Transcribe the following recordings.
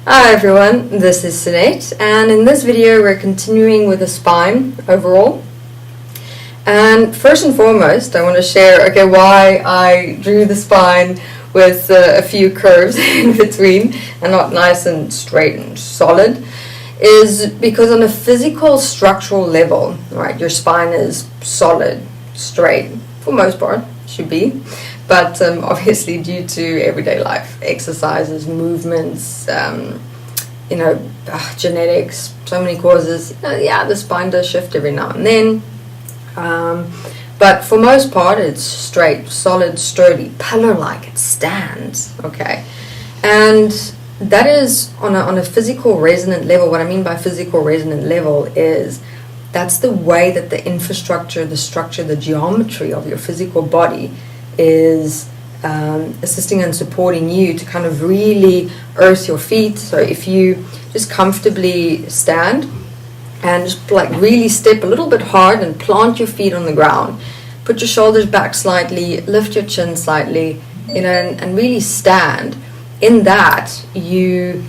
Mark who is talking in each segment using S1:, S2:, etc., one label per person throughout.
S1: Hi everyone, this is Sinead, and in this video we're continuing with the spine overall. And first and foremost, I want to share why I drew the spine with a few curves in between and not nice and straight and solid, is because on a physical structural level, right, your spine is solid, straight, for most part, should be. But obviously due to everyday life, exercises, movements, genetics, so many causes, the spine does shift every now and then. But for most part, it's straight, solid, sturdy, pillar-like, it stands, okay? And that is on a physical resonant level. What I mean by physical resonant level is that's the way that the infrastructure, the structure, the geometry of your physical body is assisting and supporting you to kind of really earth your feet. So if you just comfortably stand and just like really step a little bit hard and plant your feet on the ground, put your shoulders back slightly, lift your chin slightly, and really stand. In that, you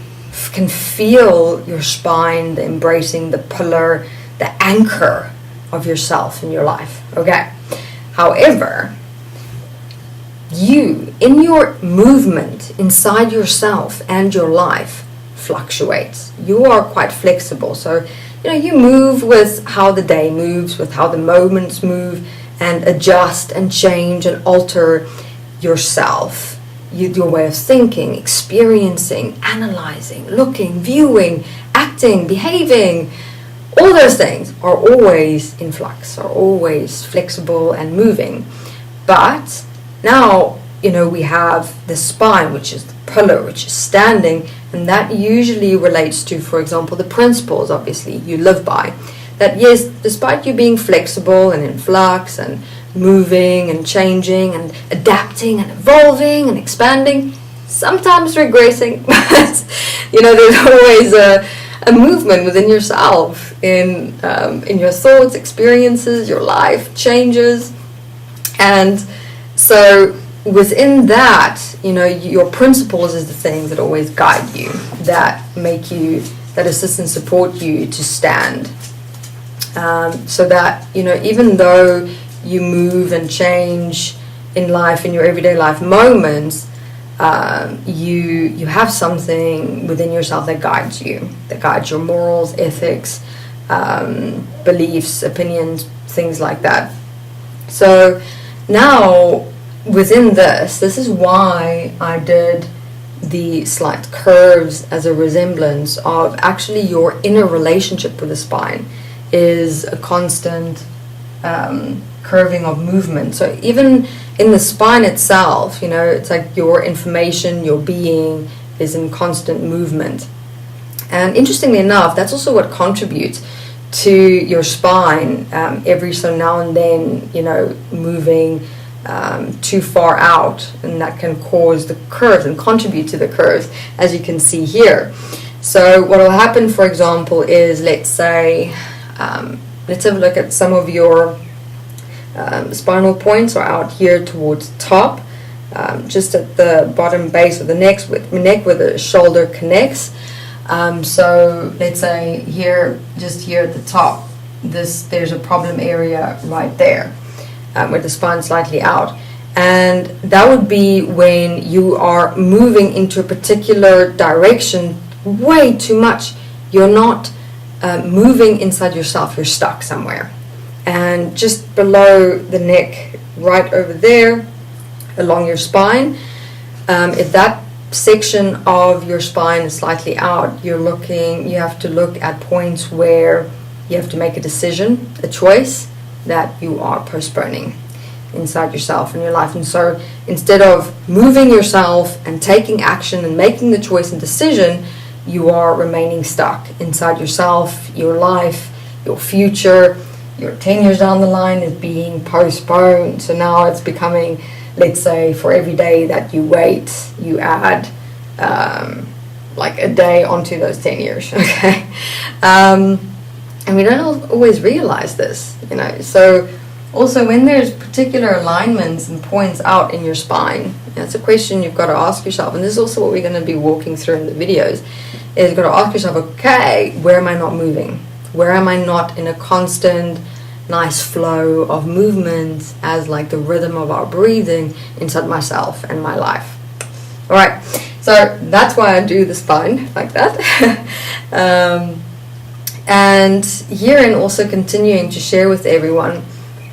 S1: can feel your spine, the embracing, the pillar, the anchor of yourself in your life, okay? However, you, in your movement inside yourself and your life, fluctuates. You are quite flexible. So, you move with how the day moves, with how the moments move, and adjust and change and alter yourself. Your way of thinking, experiencing, analyzing, looking, viewing, acting, behaving, all those things are always in flux, are always flexible and moving. But now, we have the spine, which is the pillar, which is standing, and that usually relates to, for example, the principles, obviously, you live by. That, yes, despite you being flexible and in flux and moving and changing and adapting and evolving and expanding, sometimes regressing, but, there's always a movement within yourself, in your thoughts, experiences, your life changes. And so within that, your principles is the things that always guide you, that make you, that assist and support you to stand. So that, even though you move and change in life, in your everyday life moments, you have something within yourself that guides you, that guides your morals, ethics, beliefs, opinions, things like that. So now, within this is why I did the slight curves as a resemblance of actually your inner relationship with the spine is a constant curving of movement. So even in the spine itself, it's like your information, your being is in constant movement. And interestingly enough, that's also what contributes to your spine every so now and then, moving too far out, and that can cause the curves and contribute to the curves, as you can see here. So what will happen, for example, is let's say let's have a look at some of your spinal points are out here towards the top, just at the bottom base of the neck where the shoulder connects. So let's say here, just here at the top, there's a problem area right there, with the spine slightly out. And that would be when you are moving into a particular direction way too much. You're not moving inside yourself, you're stuck somewhere. And just below the neck, right over there, along your spine, if that section of your spine is slightly out, you have to look at points where you have to make a decision, a choice that you are postponing inside yourself and your life. And so instead of moving yourself and taking action and making the choice and decision, you are remaining stuck inside yourself, your life, your future. Your 10 years down the line is being postponed. So now it's becoming, let's say, for every day that you wait, you add like a day onto those 10 years, okay? And we don't always realize this, So Also, when there's particular alignments and points out in your spine, that's a question you've got to ask yourself. And this is also what we're going to be walking through in the videos, is you've got to ask yourself, okay, where am I not moving? Where am I not in a constant, nice flow of movement as like the rhythm of our breathing inside myself and my life? All right, so that's why I do the spine like that. And herein also continuing to share with everyone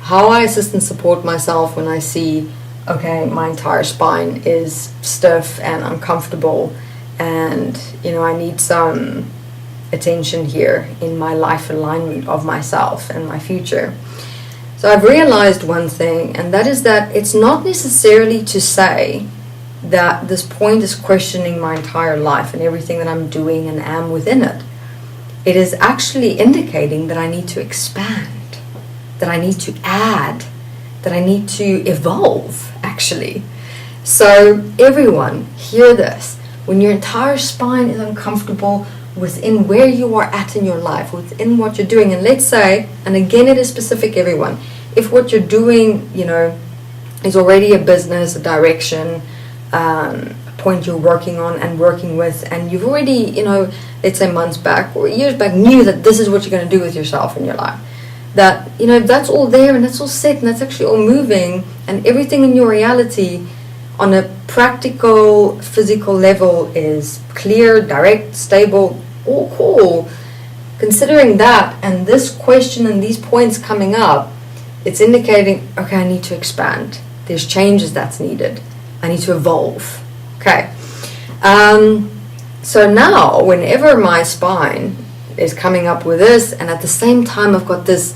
S1: how I assist and support myself when I see, okay, my entire spine is stiff and uncomfortable, and I need some attention here in my life alignment of myself and my future. So I've realized one thing, and that is that it's not necessarily to say that this point is questioning my entire life and everything that I'm doing and am within it. It is actually indicating that I need to expand, that I need to add, that I need to evolve, actually. So everyone, hear this. When your entire spine is uncomfortable within where you are at in your life, within what you're doing, and let's say, and again it is specific, everyone, if what you're doing, is already a business, a direction, a point you're working on and working with, and you've already, let's say months back or years back, knew that this is what you're going to do with yourself in your life, that that's all there and that's all set and that's actually all moving, and everything in your reality on a practical physical level is clear, direct, stable, all cool. Considering that and this question and these points coming up, it's indicating, okay, I need to expand, there's changes that's needed, I need to evolve. Okay, so now whenever my spine is coming up with this, and at the same time I've got this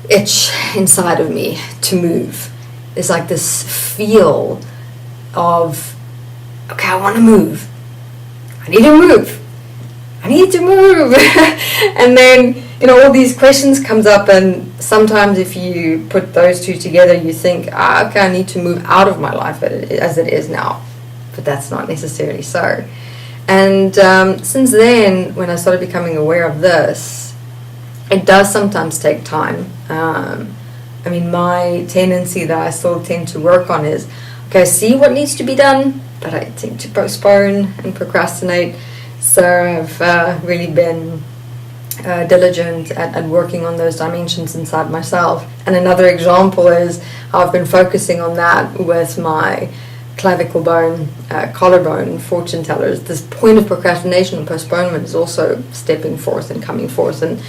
S1: itch inside of me to move, there's like this feel of, okay, I want to move, I need to move, and then all these questions comes up, and sometimes if you put those two together you think, okay, I need to move out of my life as it is now. But that's not necessarily so. And since then, when I started becoming aware of this, it does sometimes take time. My tendency that I still tend to work on is, okay, I see what needs to be done, but I tend to postpone and procrastinate. So I've really been diligent at working on those dimensions inside myself. And another example is how I've been focusing on that with my clavicle bone, collarbone, fortune tellers. This point of procrastination and postponement is also stepping forth and coming forth, and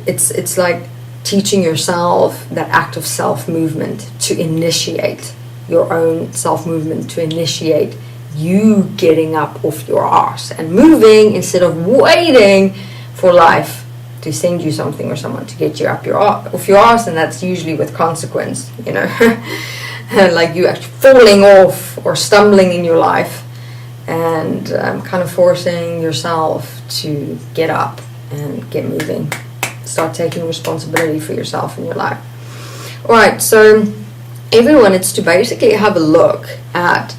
S1: it's like teaching yourself that act of self-movement, to initiate your own self-movement, to initiate you getting up off your arse and moving instead of waiting for life to send you something or someone to get you up off your arse, and that's usually with consequence, like you actually falling off or stumbling in your life, and kind of forcing yourself to get up and get moving, start taking responsibility for yourself in your life. Alright, so everyone, it's to basically have a look at,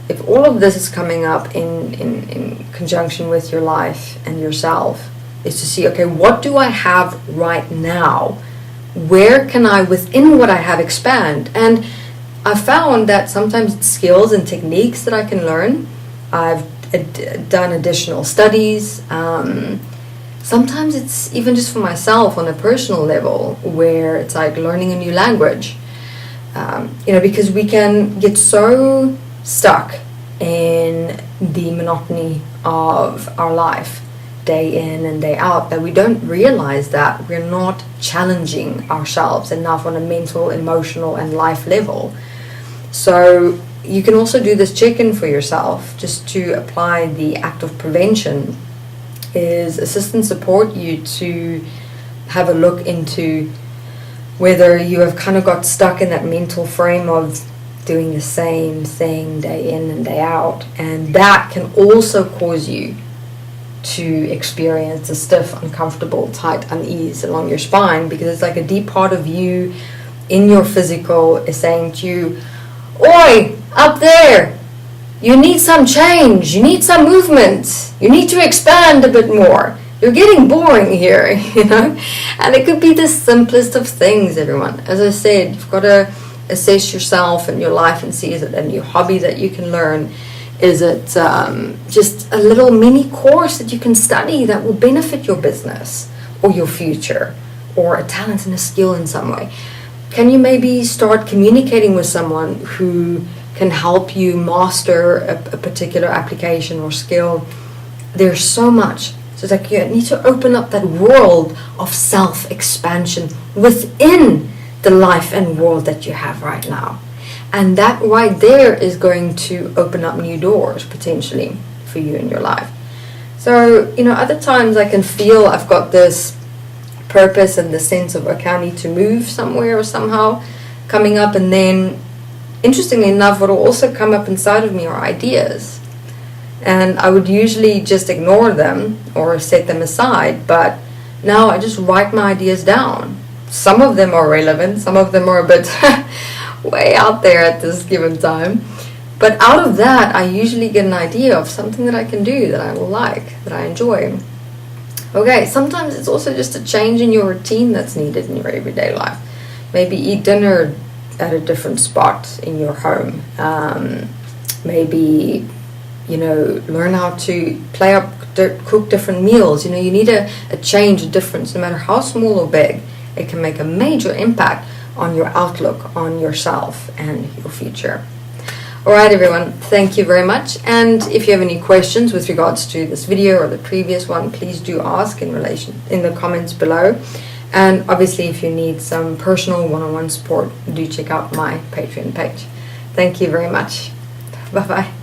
S1: if all of this is coming up in conjunction with your life and yourself, is to see, okay, what do I have right now? Where can I, within what I have, expand? And I found that sometimes it's skills and techniques that I can learn. I've done additional studies. Sometimes it's even just for myself on a personal level, where it's like learning a new language. Because we can get so stuck in the monotony of our life, day in and day out, that we don't realize that we're not challenging ourselves enough on a mental, emotional, and life level. So you can also do this check-in for yourself, just to apply the act of prevention, is assist and support you to have a look into whether you have kind of got stuck in that mental frame of doing the same thing day in and day out, and that can also cause you to experience a stiff, uncomfortable, tight unease along your spine, because it's like a deep part of you in your physical is saying to you, oi, up there, you need some change, you need some movement, you need to expand a bit more. you're getting boring here, you know. And it could be the simplest of things, everyone. As I said, you've got to assess yourself and your life and see, is it a new hobby that you can learn? Is it just a little mini course that you can study that will benefit your business or your future, or a talent and a skill in some way? Can you maybe start communicating with someone who can help you master a particular application or skill? There's so much. So it's like you need to open up that world of self-expansion within the life and world that you have right now. And that right there is going to open up new doors potentially for you in your life. So, you know, other times I can feel I've got this purpose and the sense of, okay, I need to move somewhere or somehow coming up, and then interestingly enough, what will also come up inside of me are ideas. And I would usually just ignore them or set them aside, but now I just write my ideas down. Some of them are relevant, some of them are a bit way out there at this given time. But out of that, I usually get an idea of something that I can do that I will like, that I enjoy. Okay, sometimes it's also just a change in your routine that's needed in your everyday life. Maybe eat dinner at a different spot in your home. Maybe, you know, learn how to cook different meals. You know, you need a change, a difference, no matter how small or big. It can make a major impact on your outlook on yourself and your future. Alright everyone, thank you very much. And if you have any questions with regards to this video or the previous one, please do ask in the comments below. And obviously if you need some personal one-on-one support, do check out my Patreon page. Thank you very much. Bye bye.